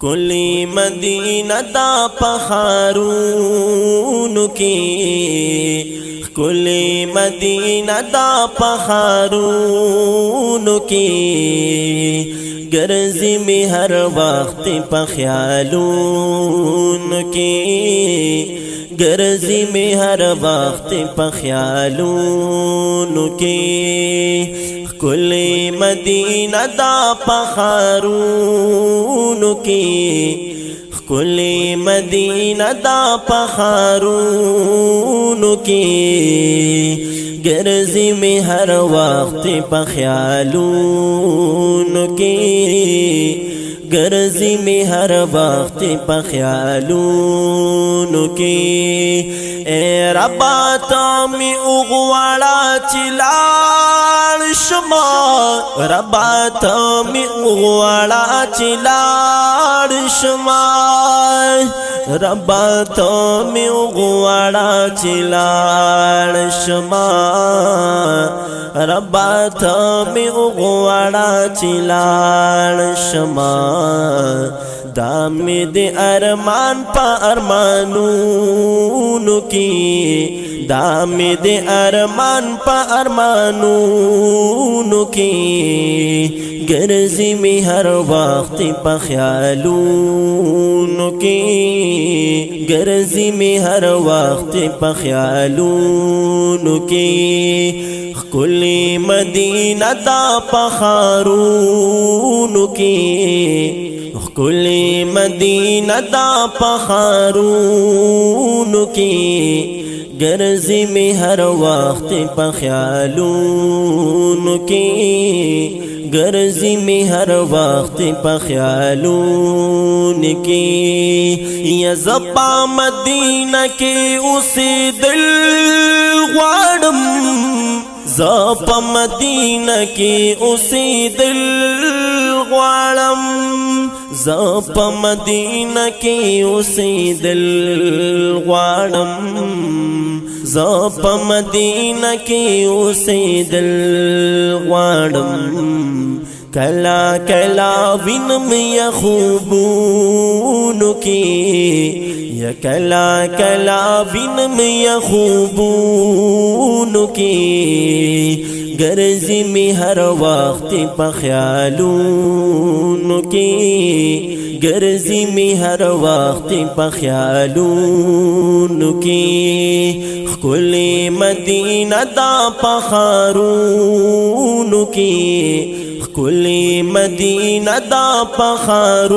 کلی مدینہ دا پخارونو کی کلی مدینہ دا پخارونو کی گرزی میں ہر وقت پخیالونو کی گرزی میں ہر وقت پخیالونو کی کلی مدینہ دا پخارونو کی کلی مدینہ دا پخارونو کی گرزی میں ہر وقت پخیالونو کی گرزی میں ہر وقت پخیالونو کی اے ربا تامی اغوالا چلال شما ربا تامی اغوالا چلال شما ربا تامی اغوالا چلال شما ربا تامی اغوالا چلال شما دامی دی ارمان پا ارمانونو کی دامی دی ارمان پا ارمانونو کی گرزی میں ہر وقت پا خیالونو کی گرزی میں ہر وقت پا خیالونو کی کلی مدینہ دا پخارونو کی کلی مدینہ دا پخارونو کی گرزی میں ہر وقت پخیالونو کی گرزی میں ہر وقت پخیالونو کی یا زپا مدینہ کے اسی دل غوارم زپا مدینہ کی اسی دل غوارم زپا مدینہ کی اسی دل غوارم زپا مدینہ کی اسی دل غوارم کلا کلا وینم یا خوبونو کی یا کلا کلا وینم یا خوبونو کی گرزی میں ہر وقت پخیالونو کی گرزی میں ہر وقت پخیالونو کی کلی مدینہ دا پخارونو کی کلی مدینہ دا پخارونو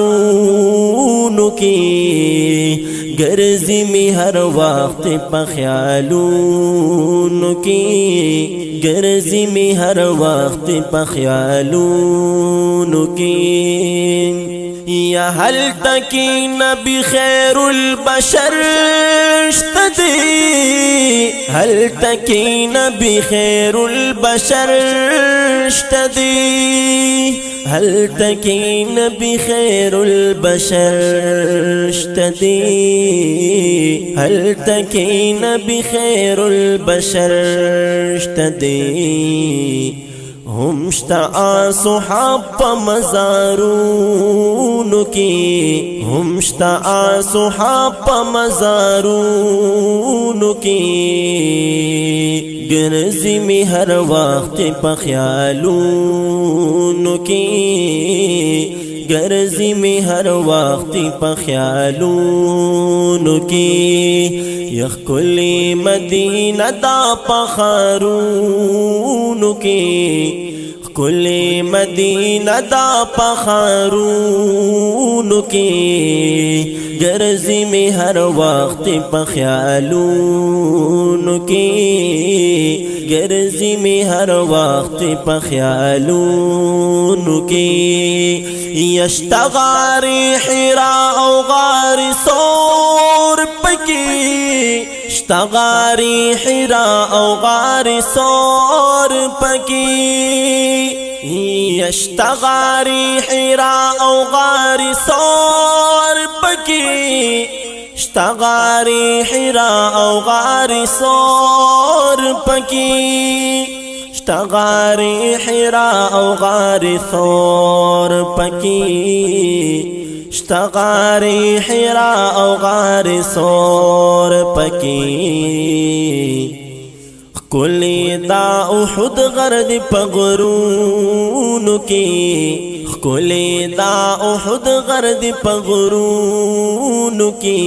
کی گرزی میں ہر وقت پخیالونو کی گرزی میں ہر وقت پخیالونو کی یا هل تکین بخیر البشر اشتدی هل تکین بخیر البشر اشتدی هل تکین بخیر البشر اشتدی هل تکین بخیر البشر اشتدی ہم شتا صحاب پا مزارونو کی ہم شتا صحاب پا مزارونو کی گرزی میں ہر وقت پا خیالونو کی گرزی میں ہر وقت پا خیالونو کی یخ کلی مدینہ دا پخارونو کی کلی مدینہ دا پخارونو کی گرزی میں ہر وقت پخیالونو کی گرزی میں ہر وقت پخیالونو کی یشتغاری حراء او غار سور پکی اشتغاری حراء او غار سور پکی یشتغاری حراء او غار سور پکی اشتغاری حراء او غار سور پکی اشتغاری حراء او غار ثور پکی شتا غار حرا او غار سور پکی کلی دا احد غرد پغرونو کی کلی دا احد غرد پغرونو کی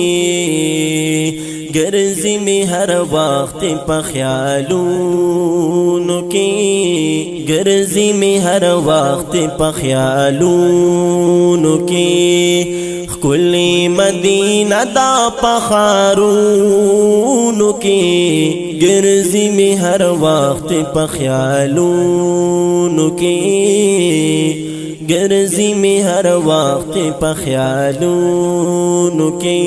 گرزی میں ہر وقت پخیالونو کی گرزی میں ہر وقت پخیالونو کی کلی مدینہ دا پخارونو کی گرزی میں ہر وقت پخیالونو کی گرزی میں ہر وقت پخیالونو کی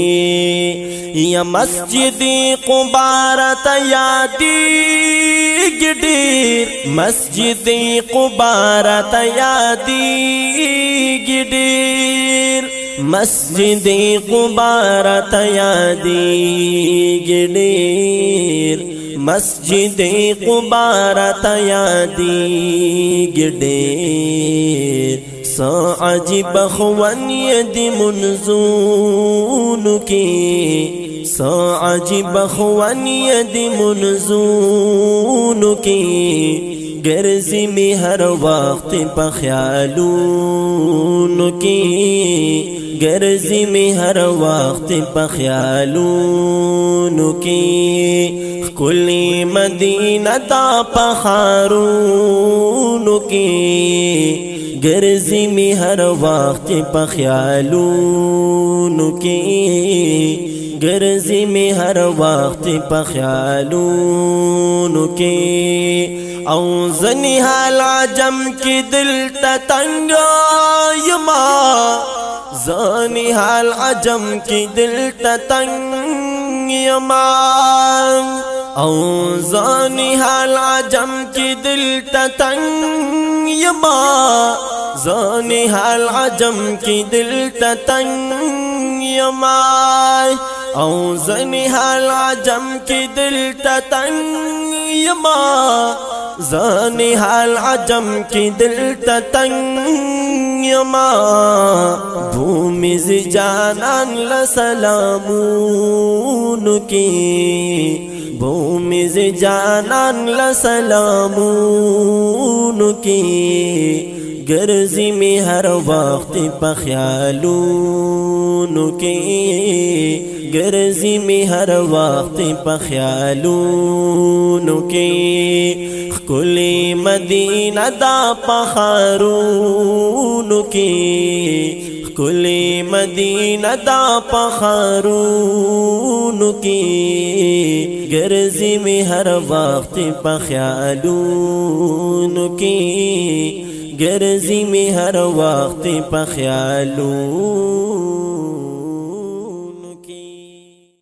یا مسجد قبا رات یادیگی ڈیر مسجد قبا رات یادیگی ڈیر مسجد قبا رات یادیگی ڈیر مسجد قبا رات یادیگی ڈیر سا عجب خوان ید منزون کی سا عجب خوان ید منزون کی گرزی میں ہر وقت پخیالون کی گرزی میں ہر وقت پخیالون کی کلی مدینہ دا پخارون کی گرزی میں ہر وقت پخیالون کی گرزی میں ہر وقت پخیالون کی او زنیحال عجم کی دل تتنگ یما زنیحال عجم کی دل تتنگ یما او زنیحال عجم کی دل تتنگ یما زنیحال عجم کی دل تتنگ یما او زنیحال عجم کی دل تتنگ یما زنیحال عجم کی دل تتنگ یما بھومیز جانان لسلامون کی بھومیز جانان لسلامون کی گرزی میں ہر وقت پخیالون کی گرزی میں ہر وقت پخیالون کی کلی مدینہ دا پخارون کی کلی مدینہ دا پخارون کی گرزی میں ہر وقت پخیالون کی گرزی میں ہر وقت پخیالون